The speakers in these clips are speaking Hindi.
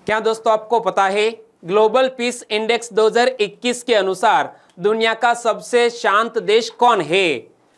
क्या दोस्तों आपको पता है ग्लोबल पीस इंडेक्स 2021 के अनुसार दुनिया का सबसे शांत देश कौन है?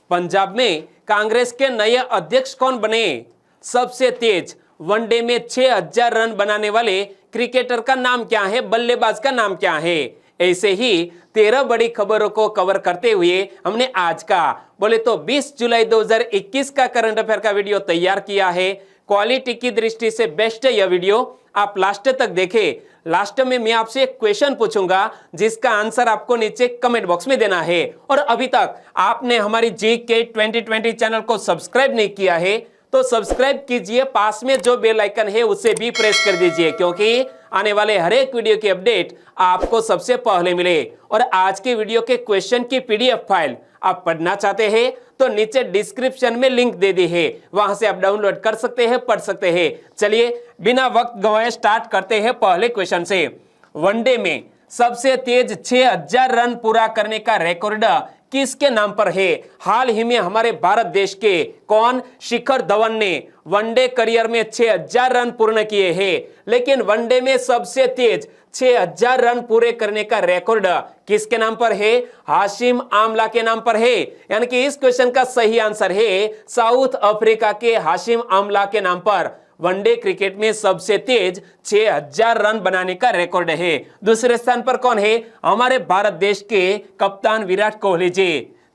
पंजाब में कांग्रेस के नए अध्यक्ष कौन बने? सबसे तेज वनडे में 6000 रन बनाने वाले क्रिकेटर का नाम क्या है? बल्लेबाज का नाम क्या है? ऐसे ही 13 बड़ी खबरों को कवर करते हुए हमने आज का बोले तो 20 जुलाई 2021 का करंट अफेयर का वीडियो तैयार किया है। क्वालिटी की दृष्टि से बेस्ट है यह वीडियो, आप लास्ट तक देखें। लास्ट में मैं आपसे एक क्वेश्चन पूछूंगा जिसका आंसर आपको नीचे कमेंट बॉक्स में देना है। और अभी तक आपने हमारी जीके 2020 चैनल को सब्सक्राइब नहीं किया है तो सब्सक्राइब कीजिए, पास में जो बेल आइकन है उसे भी प्रेस कर दीजिए, क्योंकि आने वाले हर एक वीडियो की अपडेट आपको सबसे पहले मिले। और आज के वीडियो के क्वेश्चन की पीडीएफ फाइल आप पढ़ना चाहते हैं तो नीचे डिस्क्रिप्शन में लिंक दे दी है, वहां से आप डाउनलोड कर सकते हैं, पढ़ सकते हैं। चलिए बिना वक्त गंवाए स्टार्ट करते हैं पहले क्वेश्चन से। वनडे में सबसे तेज 6000 रन पूरा करने का रिकॉर्ड किसके नाम पर है? हाल ही में हमारे भारत देश के कौन? शिखर धवन ने वनडे करियर में 6000 रन पूर्ण किए हैं। लेकिन वनडे में सबसे तेज 6000 रन पूरे करने का रिकॉर्ड किसके नाम पर है? हाशिम आमला के नाम पर है। यानी कि इस क्वेश्चन का सही आंसर है साउथ अफ्रीका के हाशिम आमला के नाम पर वनडे क्रिकेट में सबसे तेज 6000 रन बनाने का रिकॉर्ड है। दूसरे स्थान पर कौन है? हमारे भारत देश के कप्तान विराट कोहली जी।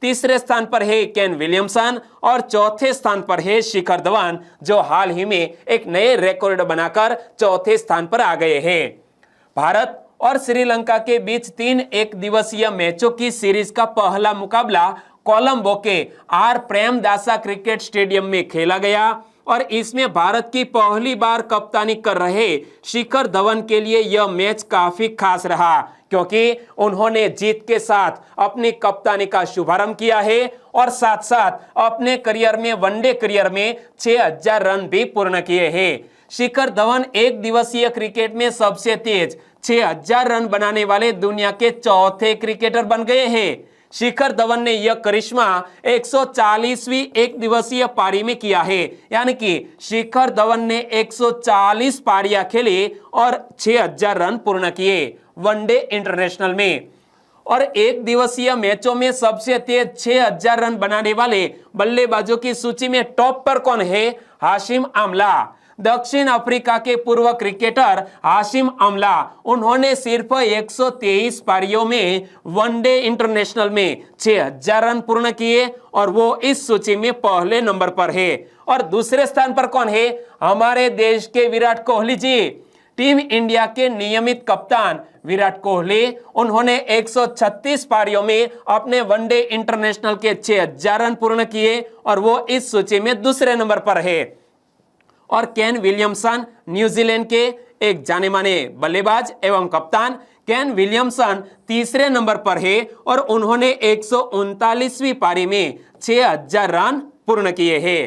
तीसरे स्थान पर है केन विलियमसन और चौथे स्थान पर है शिखर धवन, जो हाल ही में एक नए रिकॉर्ड बनाकर चौथे स्थान पर आ गए हैं। भारत और श्रीलंका के बीच 3 एक दिवसीय मैचों की सीरीज का पहला मुकाबला कोलंबो के आर प्रेमदासा क्रिकेट स्टेडियम में खेला गया और इसमें भारत की पहली बार कप्तानी कर रहे शिखर धवन के लिए यह मैच काफी खास रहा, क्योंकि उन्होंने जीत के साथ अपनी कप्तानी का शुभारंभ किया है और साथ साथ अपने करियर में वनडे करियर में 6000 रन भी पूर्ण किए हैं। शिखर धवन एक दिवसीय क्रिकेट में सबसे तेज 6000 रन बनाने वाले दुनिया के चौथे क्रिकेटर बन गए हैं। शिखर धवन ने यह करिश्मा 140वीं एक दिवसीय पारी में किया है, यानी कि शिखर धवन ने 140 पारियां खेली और 6000 रन पूर्ण किए वनडे इंटरनेशनल में। और एक दिवसीय मैचों में सबसे तेज 6000 रन बनाने वाले बल्लेबाजों की सूची में टॉप पर कौन है? हाशिम आमला। दक्षिण अफ्रीका के पूर्व क्रिकेटर हाशिम आमला, उन्होंने सिर्फ 123 पारियों में वनडे इंटरनेशनल में 6000 रन पूर्ण किए और वो इस सूची में पहले नंबर पर है। और दूसरे स्थान पर कौन है? हमारे देश के विराट कोहली जी। टीम इंडिया के नियमित कप्तान विराट कोहली, उन्होंने 136 पारियों में अपने वनडे इंटरनेशनल के 6000 रन पूर्ण किए और वो इस सूची में दूसरे नंबर पर है। और केन विलियमसन, न्यूजीलैंड के एक जाने माने बल्लेबाज एवं कप्तान केन विलियमसन तीसरे नंबर पर है और उन्होंने 139वीं पारी में 6000 रन पूर्ण किए हैं।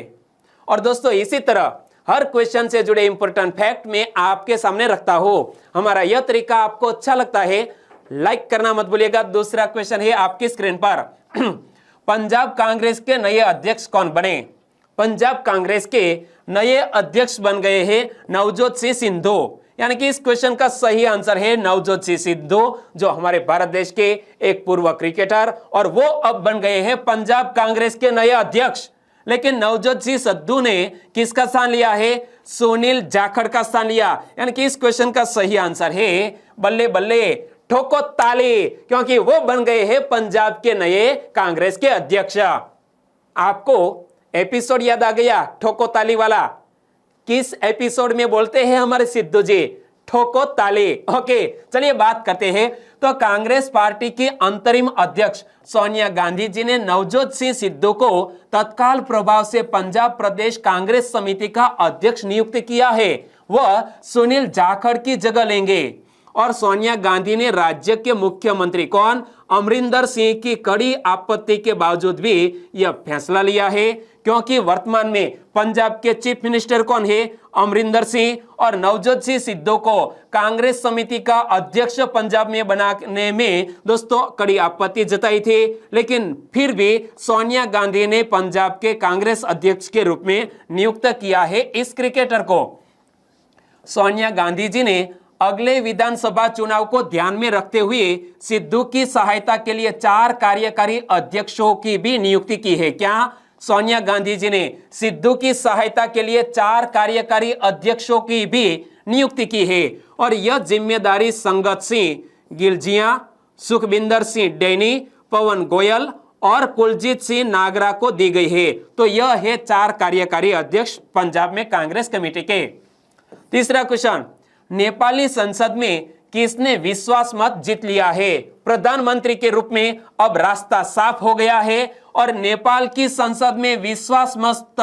और दोस्तों इसी तरह हर क्वेश्चन से जुड़े इंपॉर्टेंट फैक्ट मैं आपके सामने रखता हूं। हमारा यह तरीका आपको अच्छा लगता है, लाइक करना मत भूलिएगा। दूसरा क्वेश्चन है आपकी स्क्रीन पर पंजाब कांग्रेस के नए अध्यक्ष कौन बने? पंजाब कांग्रेस के नए अध्यक्ष बन गए हैं नवजोत सिंह सिद्धू। यानी कि इस क्वेश्चन का सही आंसर है नवजोत सिंह सिद्धू, जो हमारे भारत देश के एक पूर्व क्रिकेटर, और वो अब बन गए हैं पंजाब कांग्रेस के नए अध्यक्ष। लेकिन नवजोत सिंह सिद्धू ने किसका स्थान लिया है? सुनील जाखड़ का स्थान लिया। यानी कि इस क्वेश्चन का सही आंसर है बल्ले बल्ले ठोको ताली, क्योंकि वो बन गए हैं पंजाब के नए कांग्रेस के अध्यक्ष। आपको एपिसोड याद आ गया ठोको ताली वाला? किस एपिसोड में बोलते हैं हमारे सिद्धू जी? ठोको ताली। ओके, चलिए बात करते हैं। तो कांग्रेस पार्टी की अंतरिम अध्यक्ष सोनिया गांधी जी ने नवजोत सिंह सिद्धू को तत्काल प्रभाव से पंजाब प्रदेश कांग्रेस समिति का अध्यक्ष नियुक्त किया है। वह सुनील जाखड़ की जगह लेंगे। और सोनिया गांधी ने राज्य के मुख्यमंत्री कौन? अमरिंदर सिंह की कड़ी आपत्ति के बावजूद भी यह फैसला लिया है, क्योंकि वर्तमान में पंजाब के चीफ मिनिस्टर कौन है? अमरिंदर सिंह। और नवजोत सिंह सिद्धू को कांग्रेस समिति का अध्यक्ष पंजाब में बनाने में दोस्तों कड़ी आपत्ति जताई थी, लेकिन फिर भी सोनिया गांधी ने पंजाब के कांग्रेस अध्यक्ष के रूप में नियुक्त किया है इस क्रिकेटर को। सोनिया गांधी जी ने अगले विधानसभा चुनाव को ध्यान में रखते हुए सिद्धू की सहायता के लिए 4 कार्यकारी अध्यक्षों की भी नियुक्ति की है। क्या सोनिया गांधी जी ने सिद्धू की सहायता के लिए 4 कार्यकारी अध्यक्षों की भी नियुक्ति की है और यह जिम्मेदारी संगत सिंह गिलजिया, सुखबिंदर सिंह डैनी, पवन गोयल और कुलजीत सिंह नागरा को दी गई है। तो यह है 4 कार्यकारी अध्यक्ष पंजाब में कांग्रेस कमेटी के। तीसरा क्वेश्चन, नेपाली संसद में किसने विश्वास मत जीत लिया है? प्रधानमंत्री के रूप में अब रास्ता साफ हो गया है और नेपाल की संसद में विश्वास मत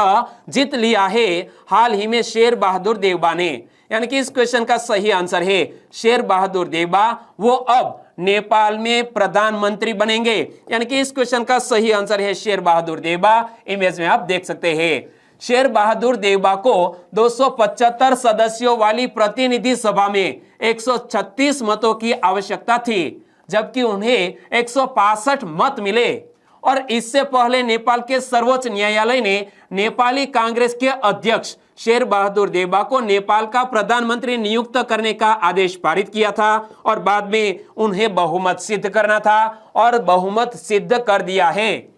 जीत लिया है हाल ही में शेर बहादुर देउबा ने। यानी कि इस क्वेश्चन का सही आंसर है शेर बहादुर देउबा। वो अब नेपाल में प्रधानमंत्री बनेंगे। यानी कि इस क्वेश्चन का सही आंसर है शेर बहादुर देउबा। इमेज में आप देख सकते हैं। शेर बहादुर देउबा को 275 सदस्यों वाली प्रतिनिधि सभा में 136 मतों की आवश्यकता थी, जबकि उन्हें 165 मत मिले। और इससे पहले नेपाल के सर्वोच्च न्यायालय ने नेपाली कांग्रेस के अध्यक्ष शेर बहादुर देउबा को नेपाल का प्रधानमंत्री नियुक्त करने का आदेश पारित किया था और बाद में उन्हें बहुमत सिद्ध करना था और बहुमत सिद्ध कर दिया है।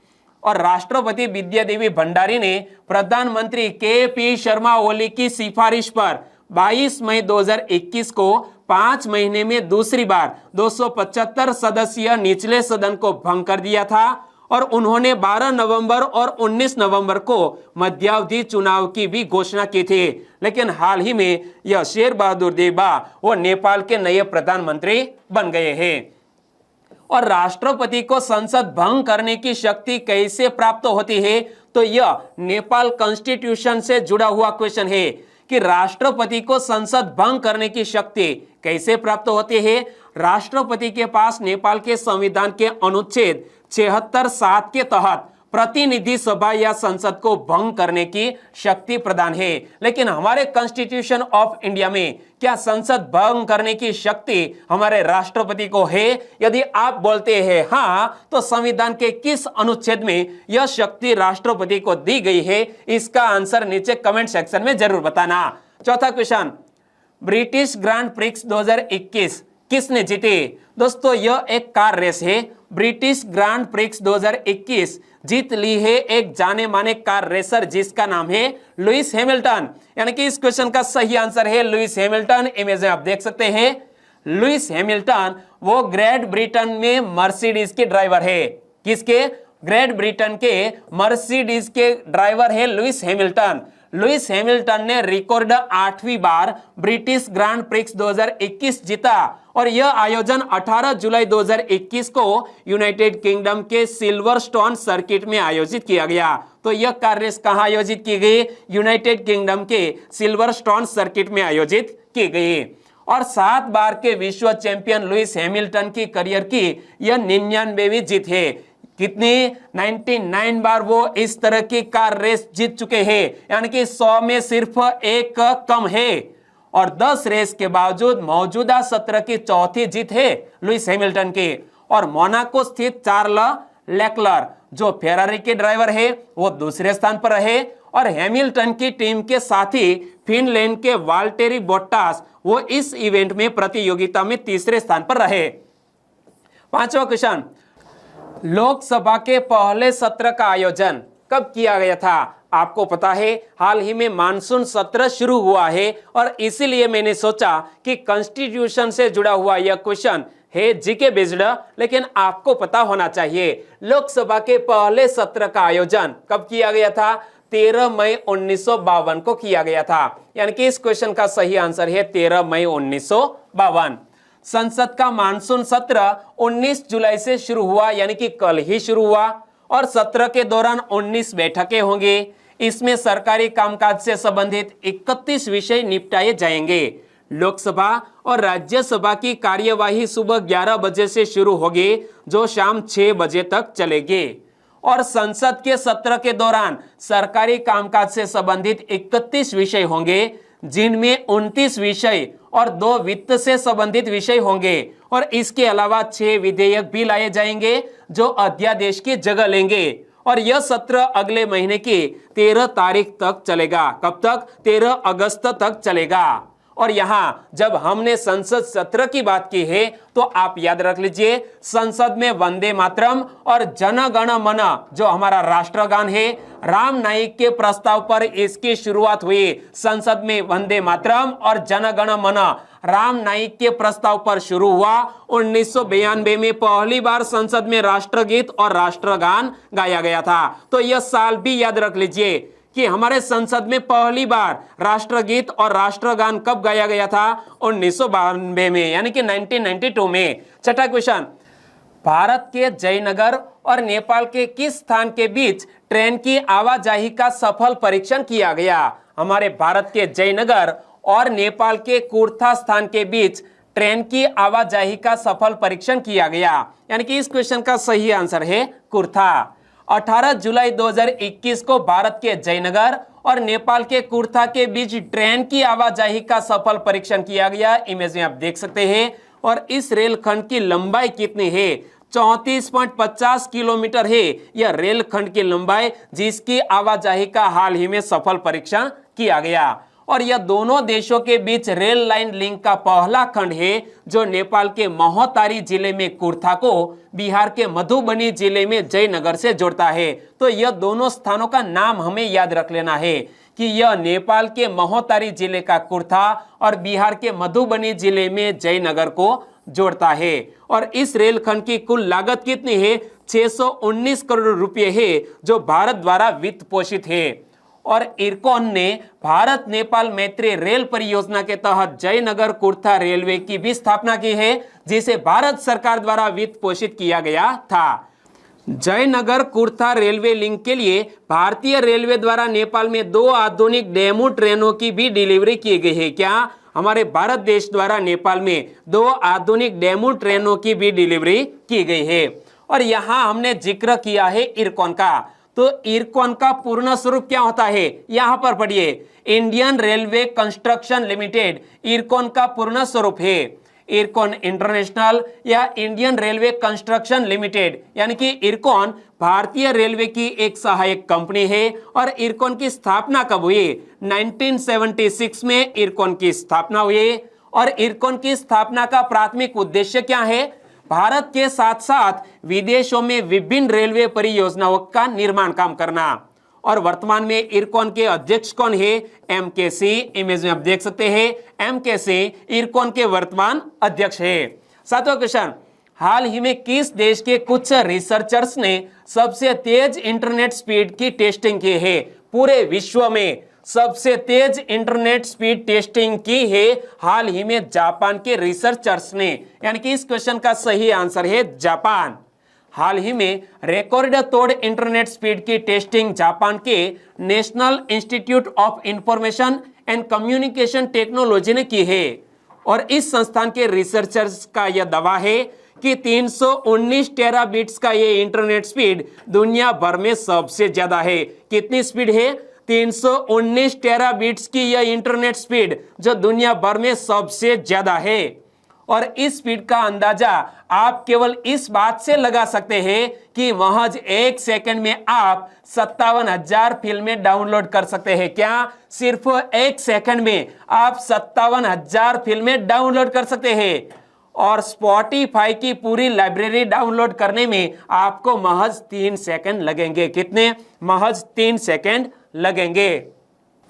और राष्ट्रपति विद्यादेवी भंडारी ने प्रधानमंत्री के.पी. शर्मा ओली की सिफारिश पर 22 मई 2021 को 5 महीने में दूसरी बार 275 सदस्यीय निचले सदन को भंग कर दिया था और उन्होंने 12 नवंबर और 19 नवंबर को मध्यावधि चुनाव की भी घोषणा की थी। लेकिन हाल ही में यह शेर बहादुर देउबा वो नेपाल के नए प्रधानमंत्री बन गए हैं। और राष्ट्रपति को संसद भंग करने की शक्ति कैसे प्राप्त होती है? तो यह नेपाल कॉन्स्टिट्यूशन से जुड़ा हुआ क्वेश्चन है कि राष्ट्रपति को संसद भंग करने की शक्ति कैसे प्राप्त होती है। राष्ट्रपति के पास नेपाल के संविधान के अनुच्छेद 76(7) के तहत प्रतिनिधि सभा या संसद को भंग करने की शक्ति प्रदान है। लेकिन हमारे कॉन्स्टिट्यूशन ऑफ इंडिया में क्या संसद भंग करने की शक्ति हमारे राष्ट्रपति को है? यदि आप बोलते हैं हाँ, तो संविधान के किस अनुच्छेद में यह शक्ति राष्ट्रपति को दी गई है? इसका आंसर नीचे कमेंट सेक्शन में जरूर बताना। चौथा क्वेश्चन, ब्रिटिश ग्रांड प्रिक्स 2021 किसने जीते? दोस्तों यह एक कार रेस है। ब्रिटिश ग्रांड प्रिक्स 2021 जीत ली है एक जाने माने कार रेसर जिसका नाम है लुइस हैमिल्टन। यानी कि इस क्वेश्चन का सही आंसर है लुइस हैमिल्टन। इमेज में आप देख सकते हैं लुइस हैमिल्टन वो ग्रेट ब्रिटेन में मर्सिडीज के ड्राइवर है। किसके? ग्रेट ब्रिटेन के मर्सिडीज के ड्राइवर है लुइस हैमिल्टन। लुइस हैमिल्टन ने रिकॉर्ड 8वीं बार ब्रिटिश ग्रांड प्रिक्स 2021 जीता और यह आयोजन 18 जुलाई 2021 को यूनाइटेड किंगडम के सिल्वरस्टोन सर्किट में आयोजित किया गया। तो यह कार रेस कहां आयोजित की गई? यूनाइटेड किंगडम के सिल्वरस्टोन सर्किट में आयोजित की गई। और 7 बार के विश्व चैंपियन लुइस हैमिल्टन की करियर की यह 99वीं जीत है। कितनी? 99 बार वो इस तरह की कार रेस जीत चुके हैं। यानी कि 100 में सिर्फ एक कम है और 10 रेस के बावजूद मौजूदा सत्र की चौथी जीत है लुइस हैमिल्टन की। और मोनाको स्थित चार्ल्स लेक्लर जो फेरारी के ड्राइवर है वो दूसरे स्थान पर रहे और हैमिल्टन की टीम के साथी फिनलैंड के वाल्टेरी बोट्टास वो इस इवेंट में प्रतियोगिता में तीसरे स्थान पर रहे। पांचवा क्वेश्चन, लोकसभा के पहले सत्र का आयोजन कब किया गया था? आपको पता है हाल ही में मानसून सत्र शुरू हुआ है और इसीलिए मैंने सोचा कि कॉन्स्टिट्यूशन से जुड़ा हुआ यह क्वेश्चन है जीके बेस्ड, लेकिन आपको पता होना चाहिए। लोकसभा के पहले सत्र का आयोजन कब किया गया था? 13 मई 1952 को किया गया था। यानी कि इस क्वेश्चन का सही आंसर है 13 मई 1952। संसद का मानसून सत्र 19 जुलाई से शुरू हुआ, यानी कि कल ही शुरू हुआ और सत्र के दौरान 19 बैठकें होंगी। इसमें सरकारी कामकाज से संबंधित 31 विषय निपटाए जाएंगे। लोकसभा और राज्यसभा की कार्यवाही सुबह 11 बजे से शुरू होगी जो शाम 6 बजे तक चलेगी। और संसद के सत्र के दौरान सरकारी कामकाज से संबंधित 31 विषय होंगे जिनमें 29 विषय और 2 वित्त से संबंधित विषय होंगे और इसके अलावा 6 विधेयक भी लाए जाएंगे जो अध्यादेश की जगह लेंगे। और यह सत्र अगले महीने की 13 तारीख तक चलेगा। कब तक? 13 अगस्त तक चलेगा। और यहाँ जब हमने संसद सत्र की बात की है तो आप याद रख लीजिए, संसद में वंदे मातरम और जन गण मन जो हमारा राष्ट्रगान है, राम नाईक के प्रस्ताव पर इसकी शुरुआत हुई। संसद में वंदे मातरम और जन गण मन राम नाईक के प्रस्ताव पर शुरू हुआ। 1992 में पहली बार संसद में राष्ट्रगीत और राष्ट्रगान गाया गया था। तो यह साल भी याद रख लीजिए कि हमारे संसद में पहली बार राष्ट्रगीत और राष्ट्रगान कब गाया गया था? 1992 में, यानी कि 1992 में। छठा क्वेश्चन, भारत के जयनगर और नेपाल के किस स्थान के बीच ट्रेन की आवाजाही का सफल परीक्षण किया गया? हमारे भारत के जयनगर और नेपाल के कुर्था स्थान के बीच ट्रेन की आवाजाही का सफल परीक्षण किया गया, यानी कि इस क्वेश्चन का सही आंसर है कुर्था। 18 जुलाई 2021 को भारत के जयनगर और नेपाल के कुर्था के बीच ट्रेन की आवाजाही का सफल परीक्षण किया गया। इमेज में आप देख सकते हैं। और इस रेलखंड की लंबाई कितनी है? 34.50 किलोमीटर है यह रेलखंड की लंबाई, जिसकी आवाजाही का हाल ही में सफल परीक्षण किया गया। और यह दोनों देशों के बीच रेल लाइन लिंक का पहला खंड है जो नेपाल के महोत्तरी जिले में कुर्था को बिहार के मधुबनी जिले में जयनगर से जोड़ता है। तो यह दोनों स्थानों का नाम हमें याद रख लेना है कि यह नेपाल के महोत्तरी जिले का कुर्था और बिहार के मधुबनी जिले में जयनगर को जोड़ता है। और इस रेलखंड की कुल लागत कितनी है? 619 करोड़ रुपए है जो भारत द्वारा वित्त पोषित है। और इरकॉन ने भारत नेपाल मैत्री रेल परियोजना के तहत जयनगर कुर्था रेलवे की भी स्थापना की है, जिसे भारत सरकार द्वारा वित्त पोषित किया गया था। जयनगर कुर्था रेलवे लिंक के लिए भारतीय रेलवे द्वारा नेपाल में 2 आधुनिक डेमू ट्रेनों की भी डिलीवरी की गई है। क्या? हमारे भारत देश द्वारा नेपाल में 2 आधुनिक डेमू ट्रेनों की भी डिलीवरी की गई है। और यहाँ हमने जिक्र किया है इरकॉन का, तो इरकॉन का पूर्ण स्वरूप क्या होता है? यहां पर पढ़िए, Indian railway construction limited IRCON का पूर्ण स्वरूप है। इरकॉन इंटरनेशनल या इंडियन रेलवे कंस्ट्रक्शन लिमिटेड, यानी कि इरकॉन भारतीय रेलवे की एक सहायक कंपनी है। और इरकॉन की स्थापना कब हुई? 1976 में इरकॉन की स्थापना हुई। और इरकॉन की स्थापना का प्राथमिक उद्देश्य क्या है? भारत के साथ साथ विदेशों में विभिन्न रेलवे परियोजनाओं का निर्माण काम करना। और वर्तमान में इरकॉन के अध्यक्ष कौन है? एम.के. सिंह। इमेज में आप देख सकते हैं, एम.के. सिंह इरकॉन के वर्तमान अध्यक्ष है। 7वां क्वेश्चन, हाल ही में किस देश के कुछ रिसर्चर्स ने सबसे तेज इंटरनेट स्पीड की टेस्टिंग की है? पूरे विश्व में सबसे तेज इंटरनेट स्पीड टेस्टिंग की है हाल ही में जापान के रिसर्चर्स ने, यानी कि इस क्वेश्चन का सही आंसर है जापान। हाल ही में रिकॉर्ड तोड़ इंटरनेट स्पीड की टेस्टिंग जापान के national institute of information and communication technology ने की है। और इस संस्थान के रिसर्चर्स का यह दावा है कि 319 टेराबिट्स का ये इंटरनेट स्पीड दुनिया भर में सबसे ज्यादा है। कितनी स्पीड है? 319 टेराबिट्स की यह इंटरनेट स्पीड जो दुनिया भर में सबसे ज्यादा है। और इस स्पीड का अंदाजा आप केवल इस बात से लगा सकते हैं कि महज 1 सेकंड में आप 57,000 फिल्में डाउनलोड कर सकते हैं। क्या? सिर्फ 1 सेकंड में आप 57,000 फिल्में डाउनलोड कर सकते हैं। और स्पॉटिफाई की पूरी लाइब्रेरी डाउनलोड करने में आपको महज 3 सेकंड लगेंगे। कितने? महज 3 सेकंड लगेंगे।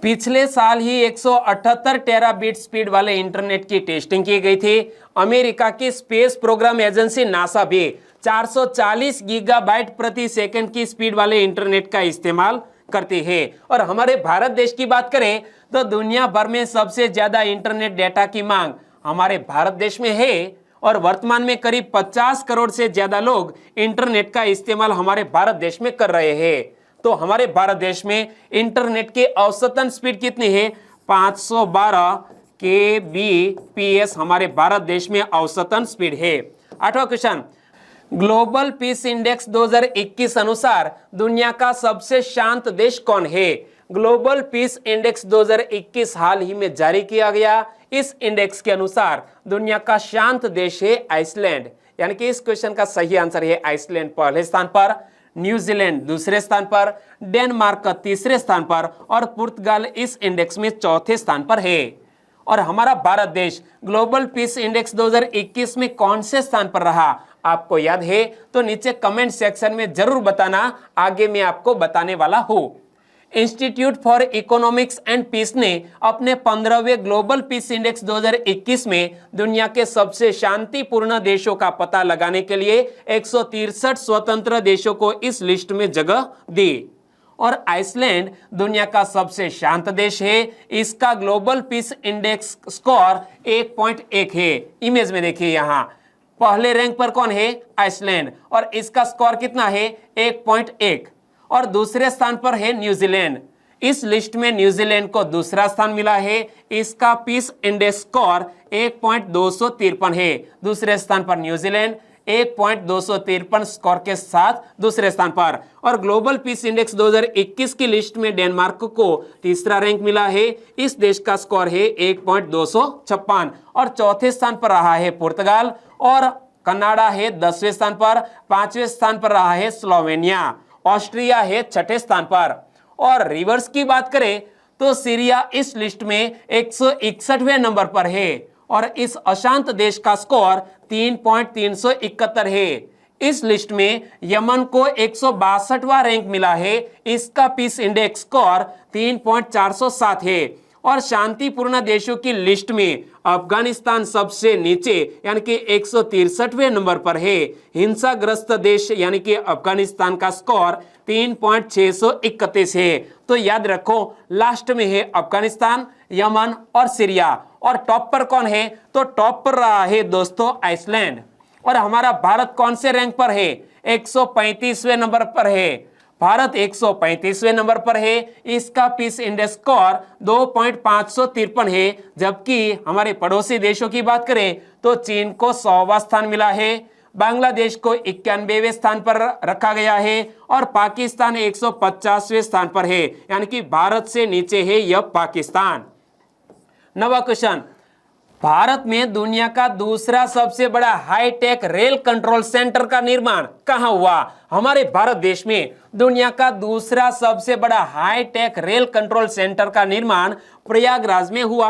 पिछले साल ही 178 टेराबिट स्पीड वाले इंटरनेट की टेस्टिंग की गई थी। अमेरिका की स्पेस प्रोग्राम एजेंसी नासा भी 440 गीगाबाइट प्रति सेकंड की स्पीड वाले इंटरनेट का इस्तेमाल करती है। और हमारे भारत देश की बात करें तो दुनिया भर में सबसे ज्यादा इंटरनेट डेटा की मांग हमारे भारत देश में है। और वर्तमान में करीब 50 करोड़ से ज्यादा लोग इंटरनेट का इस्तेमाल हमारे भारत देश में कर रहे हैं। तो हमारे भारत देश में इंटरनेट की औसतन स्पीड कितनी है? 512 kbps हमारे भारत देश में औसतन स्पीड है। 8वां क्वेश्चन, ग्लोबल पीस इंडेक्स 2021 अनुसार दुनिया का सबसे शांत देश कौन है? ग्लोबल पीस इंडेक्स 2021 हाल ही में जारी किया गया। इस इंडेक्स के अनुसार दुनिया का शांत देश है आइसलैंड, यानी कि इस क्वेश्चन का सही आंसर है आइसलैंड पहले स्थान पर, न्यूजीलैंड दूसरे स्थान पर, डेनमार्क तीसरे स्थान पर और पुर्तगाल इस इंडेक्स में चौथे स्थान पर है। और हमारा भारत देश ग्लोबल पीस इंडेक्स 2021 में कौन से स्थान पर रहा, आपको याद है तो नीचे कमेंट सेक्शन में जरूर बताना, आगे मैं आपको बताने वाला हूं। Institute for economics and peace ने अपने 15वें ग्लोबल पीस इंडेक्स 2021 में दुनिया के सबसे शांतिपूर्ण देशों का पता लगाने के लिए 163 स्वतंत्र देशों को इस लिस्ट में जगह दी। और आइसलैंड दुनिया का सबसे शांत देश है। इसका ग्लोबल पीस इंडेक्स स्कोर 1.1 है। इमेज में देखिए, यहाँ पहले रैंक पर कौन है, आइसलैंड, और इसका स्कोर कितना है, 1.1। और दूसरे स्थान पर है न्यूजीलैंड। इस लिस्ट में न्यूजीलैंड को दूसरा स्थान मिला है। इसका पीस इंडेक्स स्कोर 1.253 है। दूसरे स्थान पर न्यूजीलैंड 1.253 स्कोर के साथ दूसरे स्थान पर। और ग्लोबल पीस इंडेक्स 2021 की लिस्ट में डेनमार्क को तीसरा रैंक मिला है। इस देश का स्कोर है 1.256। और चौथे स्थान पर रहा है पुर्तगाल, और कनाडा है 10वें स्थान पर। 5वें स्थान पर रहा है स्लोवेनिया। ऑस्ट्रिया है 6ठे स्थान पर। और रिवर्स की बात करें तो सीरिया इस लिस्ट में 161वें नंबर पर है। और इस अशांत देश का स्कोर 3.371 है। इस लिस्ट में यमन को 162वां रैंक मिला है। इसका पीस इंडेक्स स्कोर 3.407 है। और शांतिपूर्ण देशों की लिस्ट में अफगानिस्तान सबसे नीचे यानी कि 163वें नंबर पर है। हिंसाग्रस्त देश यानी कि अफगानिस्तान का स्कोर 3.631 है। तो याद रखो, लास्ट में है अफगानिस्तान, यमन और सीरिया। और टॉप पर कौन है, तो टॉप पर रहा है दोस्तों आइसलैंड। और हमारा भारत कौन से रैंक पर है, 135वें नंबर पर है। भारत 135वें नंबर पर है। इसका पीस इंडेक्स स्कोर 2.553 है। जबकि हमारे पड़ोसी देशों की बात करें तो चीन को 100वां स्थान मिला है, बांग्लादेश को 91वें स्थान पर रखा गया है, और पाकिस्तान 150वें स्थान पर है। यानी कि भारत से नीचे है यह पाकिस्तान। नवा क्वेश्चन, भारत में दुनिया का दूसरा सबसे बड़ा हाईटेक रेल कंट्रोल सेंटर का निर्माण कहां हुआ। हमारे भारत देश में दुनिया का दूसरा सबसे बड़ा हाईटेक रेल कंट्रोल सेंटर का निर्माण प्रयागराज में हुआ।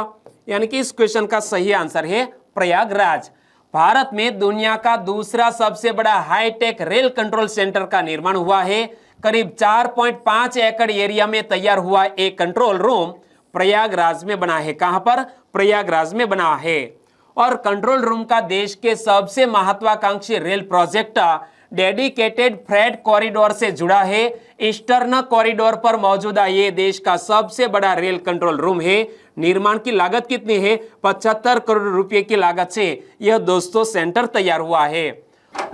यानी कि इस क्वेश्चन का सही आंसर है प्रयागराज। भारत में दुनिया का दूसरा सबसे बड़ा हाईटेक रेल कंट्रोल सेंटर का निर्माण हुआ है। करीब 4.5 एकड़ एरिया में तैयार हुआ एक कंट्रोल रूम प्रयागराज में बना है। कहां पर, प्रयागराज में बना है। और कंट्रोल रूम का देश के सबसे महत्वाकांक्षी rail project dedicated freight corridor से जुड़ा है। ईस्टर्न कॉरिडोर पर मौजूदा ये देश का सबसे बड़ा रेल कंट्रोल रूम है। निर्माण की लागत कितनी है, 75 करोड़ रुपए की लागत से यह दोस्तों सेंटर तैयार हुआ है।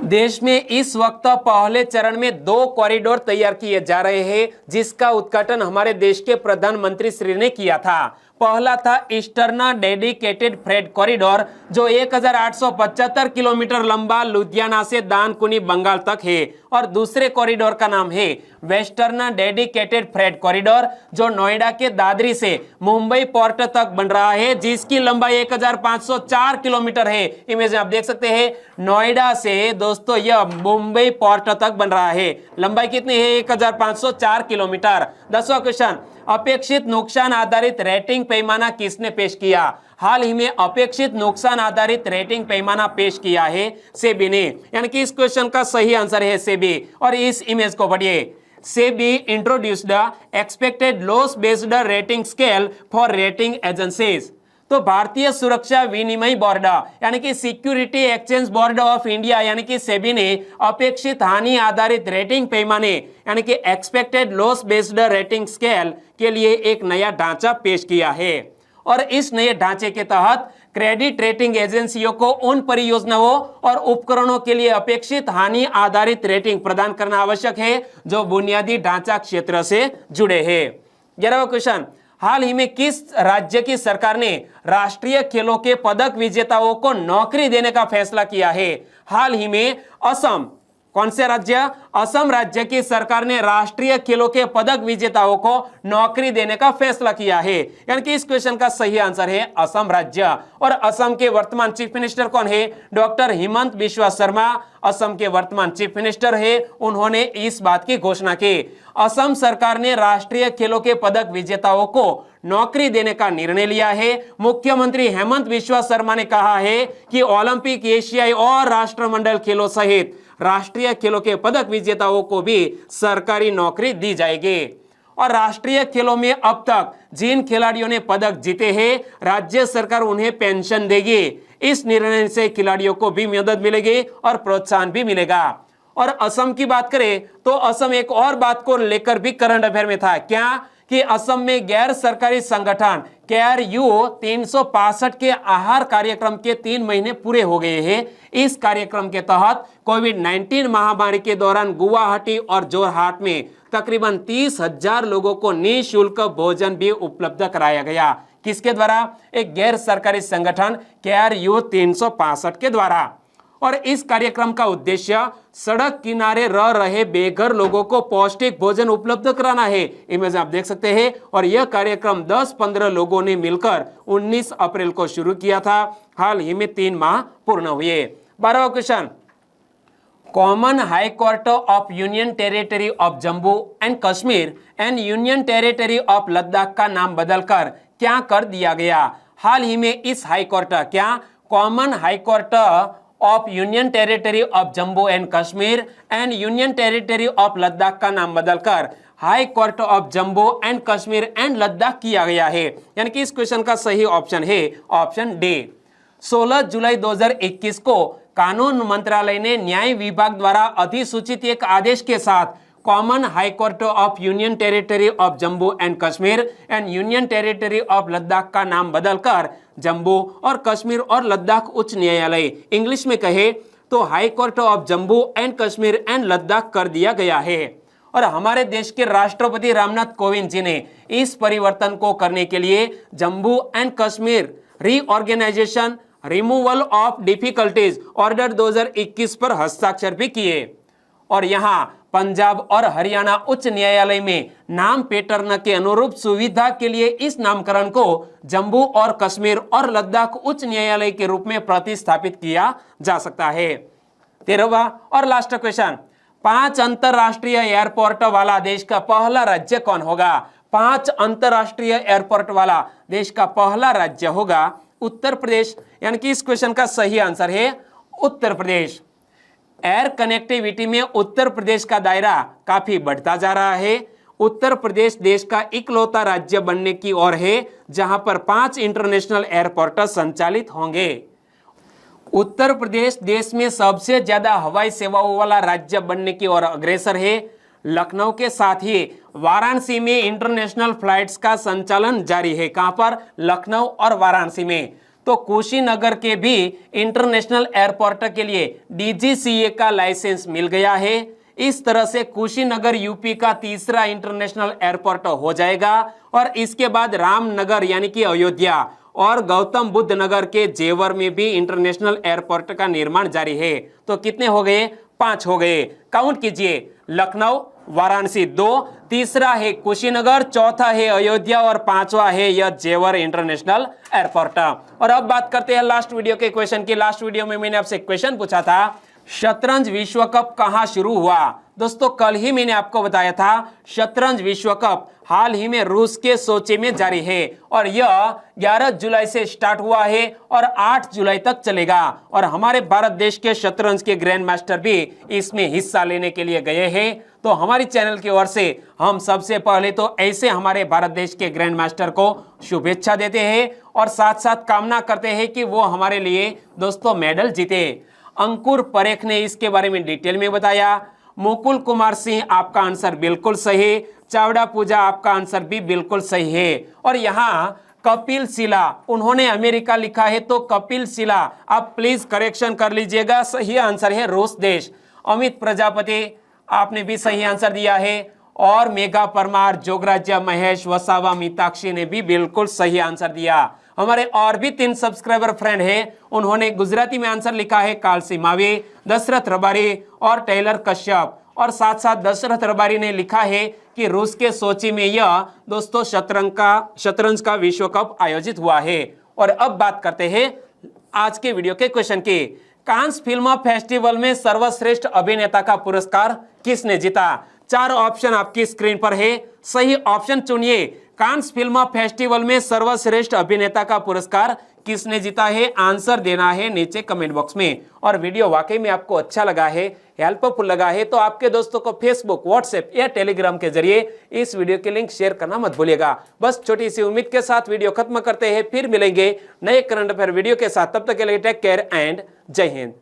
देश में इस वक्त पहले चरण में 2 कॉरिडोर तैयार किए जा रहे हैं, जिसका उद्घाटन हमारे देश के प्रधानमंत्री श्री ने किया था। पहला था ईस्टर्न डेडिकेटेड फ्रेट कॉरिडोर, जो 1875 किलोमीटर लंबा लुधियाना से दानकुनी बंगाल तक है। और दूसरे कॉरिडोर का नाम है वेस्टर्न डेडिकेटेड फ्रेट कॉरिडोर, जो नोएडा के दादरी से मुंबई पोर्ट तक बन रहा है, जिसकी लंबाई 1504 किलोमीटर है। इमेज में आप देख सकते हैं, नोएडा से दोस्तों यह मुंबई पोर्ट तक बन रहा है। लंबाई कितनी है, 1504 किलोमीटर। 10वां क्वेश्चन, अपेक्षित नुकसान आधारित रेटिंग पैमाना किसने पेश किया। हाल ही में अपेक्षित नुकसान आधारित रेटिंग पैमाना पेश किया है सेबी ने। यानी कि इस क्वेश्चन का सही आंसर है सेबी। और इस इमेज को पढ़िए, SEBI introduced expected loss based rating scale for rating agencies. तो भारतीय सुरक्षा विनिमय बोर्ड यानी कि security exchange board of India यानी कि सेबी ने अपेक्षित हानि आधारित रेटिंग पैमाने यानी कि expected loss based rating scale के लिए एक नया ढांचा पेश किया है। और इस नए ढांचे के तहत क्रेडिट रेटिंग एजेंसियों को उन परियोजनाओं और उपकरणों के लिए अपेक्षित हानि आधारित रेटिंग प्रदान करना आवश्यक है जो बुनियादी ढांचा क्षेत्र से जुड़े हैं। 11वां क्वेश्चन, हाल ही में किस राज्य की सरकार ने राष्ट्रीय खेलों के पदक विजेताओं को नौकरी देने का फैसला किया है। हाल ही में असम, कौन से राज्य, असम राज्य की सरकार ने राष्ट्रीय खेलों के पदक विजेताओं को नौकरी देने का फैसला किया है। यानी कि इस क्वेश्चन का सही आंसर है असम राज्य। और असम के वर्तमान चीफ मिनिस्टर कौन है, डॉक्टर हिमंत बिस्वा शर्मा असम के वर्तमान चीफ मिनिस्टर है। उन्होंने इस बात की घोषणा की। असम सरकार ने राष्ट्रीय खेलों के पदक विजेताओं को नौकरी देने का निर्णय लिया है। मुख्यमंत्री हेमंत बिस्वा शर्मा ने कहा है कि ओलंपिक, एशियाई और राष्ट्रमंडल खेलों सहित राष्ट्रीय खेलों के पदक विजेताओं को भी सरकारी नौकरी दी जाएगी। और राष्ट्रीय खेलों में अब तक जिन खिलाड़ियों ने पदक जीते हैं, राज्य सरकार उन्हें पेंशन देगी। इस निर्णय से खिलाड़ियों को भी मदद मिलेगी और प्रोत्साहन भी मिलेगा। और असम की बात करें तो असम एक और बात को लेकर भी करंट अफेयर में था, क्या कि असम में गैर सरकारी संगठन KRU 365 के आहार कार्यक्रम के 3 महीने पूरे हो गए हैं। इस कार्यक्रम के तहत कोविड-19 महामारी के दौरान गुवाहाटी और जोरहाट में तकरीबन 30,000 लोगों को निःशुल्क भोजन भी उपलब्ध कराया गया। किसके द्वारा? एक गैर सरकारी संगठन KRU 365 के द्वारा। और इस कार्यक्रम का उद्देश्य सड़क किनारे रह रहे बेघर लोगों को पौष्टिक भोजन उपलब्ध कराना है। इमेज आप देख सकते हैं। और यह कार्यक्रम 10-15 लोगों ने मिलकर 19 अप्रैल को शुरू किया था। हाल ही में 3 माह पूर्ण हुए। 12वां question, common high court of union territory of Jammu and Kashmir and union territory of Ladakh का नाम बदलकर क्या कर दिया गया? हाल ही में इस हाई कोर्ट, क्या common high court of union territory of Jammu and Kashmir and union territory of Ladakh का नाम बदलकर high court of Jammu and Kashmir and Ladakh किया गया है। यानी कि इस क्वेश्चन का सही ऑप्शन है ऑप्शन डी। 16 जुलाई 2021 को कानून मंत्रालय ने न्याय विभाग द्वारा अधिसूचित एक आदेश के साथ common high court of union territory of Jammu and Kashmir and union territory of Ladakh का नाम बदलकर जम्मू और कश्मीर और लद्दाख उच्च न्यायालय, इंग्लिश में कहे तो high court of Jammu and Kashmir and Ladakh कर दिया गया है। और हमारे देश के राष्ट्रपति रामनाथ कोविंद जी ने इस परिवर्तन को करने के लिए Jammu and Kashmir reorganisation removal of difficulties order 2021 पर हस्ताक्षर भी किए। और यहाँ पंजाब और हरियाणा उच्च न्यायालय में नाम पैटर्न के अनुरूप सुविधा के लिए इस नामकरण को जम्मू और कश्मीर और लद्दाख उच्च न्यायालय के रूप में प्रतिस्थापित किया जा सकता है। 13वां और लास्ट क्वेश्चन, 5 अंतरराष्ट्रीय एयरपोर्ट वाला देश का पहला राज्य कौन होगा? 5 अंतरराष्ट्रीय एयरपोर्ट वाला देश का पहला राज्य होगा उत्तर प्रदेश। यानी कि इस क्वेश्चन का सही आंसर है उत्तर प्रदेश। एयर कनेक्टिविटी में उत्तर प्रदेश का दायरा काफी बढ़ता जा रहा है। उत्तर प्रदेश देश का इकलौता राज्य बनने की ओर है जहां पर 5 इंटरनेशनल एयरपोर्ट संचालित होंगे। उत्तर प्रदेश देश में सबसे ज्यादा हवाई सेवाओं वाला राज्य बनने की ओर अग्रसर है। लखनऊ के साथ ही वाराणसी में इंटरनेशनल फ्लाइट्स का संचालन जारी है। कहां पर? लखनऊ और वाराणसी में। तो कुशीनगर के भी इंटरनेशनल एयरपोर्ट के लिए DGCA का लाइसेंस मिल गया है। इस तरह से कुशीनगर यूपी का तीसरा इंटरनेशनल एयरपोर्ट हो जाएगा। और इसके बाद रामनगर यानी कि अयोध्या और गौतम बुद्ध नगर के जेवर में भी इंटरनेशनल एयरपोर्ट का निर्माण जारी है। तो कितने हो गए? 5 हो गए। काउंट कीजिए, लखनऊ, वाराणसी 2, तीसरा है कुशीनगर, चौथा है अयोध्या और 5वां है यह जेवर इंटरनेशनल एयरपोर्ट। और अब बात करते हैं लास्ट वीडियो के क्वेश्चन की। लास्ट वीडियो में मैंने आपसे क्वेश्चन पूछा था, शतरंज विश्व कप कहां शुरू हुआ? दोस्तों कल ही मैंने आपको बताया था शतरंज विश्व कप हाल ही में रूस के सोची में जारी है और यह 11 जुलाई से स्टार्ट हुआ है और 8 जुलाई तक चलेगा। और हमारे भारत देश के शतरंज के ग्रैंड मास्टर भी इसमें हिस्सा लेने के लिए गए हैं। तो हमारी चैनल की ओर से हम सबसे पहले तो ऐसे हमारे भारत देश के ग्रैंड मास्टर को शुभेच्छा देते हैं और साथ साथ कामना करते हैं कि वो हमारे लिए दोस्तों मेडल जीते। अंकुर परेख ने इसके बारे में डिटेल में बताया। मुकुल कुमार सिंह आपका आंसर बिल्कुल सही। चावड़ा पूजा आपका आंसर भी बिल्कुल सही है। और यहाँ कपिल सिला उन्होंने अमेरिका लिखा है, तो कपिल सिला आप प्लीज करेक्शन कर लीजिएगा, सही आंसर है रूस देश। अमित प्रजापति आपने भी सही आंसर दिया है। और मेघा परमार, जोगराज्य महेश, वसावा मीताक्षी ने भी बिल्कुल सही आंसर दिया। हमारे और भी 3 सब्सक्राइबर फ्रेंड हैं, उन्होंने गुजराती में आंसर लिखा है कालसी मावी, दशरथ रबारी और टेलर कश्यप। और साथ साथ दशरथ रबारी ने लिखा है कि रूस के सोची में यह दोस्तों शतरंज का विश्व कप आयोजित हुआ है। और अब बात करते हैं आज के वीडियो के क्वेश्चन की। कांस फिल्म फेस्टिवल में सर्वश्रेष्ठ अभिनेता का पुरस्कार किसने जीता? 4 ऑप्शन आपकी स्क्रीन पर है, सही ऑप्शन चुनिए। कांस फिल्म फेस्टिवल में सर्वश्रेष्ठ अभिनेता का पुरस्कार किसने जीता है? आंसर देना है नीचे कमेंट बॉक्स में। और वीडियो वाकई में आपको अच्छा लगा है, हेल्पफुल लगा है तो आपके दोस्तों को फेसबुक, व्हाट्सएप या टेलीग्राम के जरिए इस वीडियो के लिंक शेयर करना मत भूलिएगा। बस छोटी सी उम्मीद के साथ वीडियो खत्म करते हैं, फिर मिलेंगे नए करंट अफेयर वीडियो के साथ। तब तक के लिए टेक केयर एंड जय हिंद।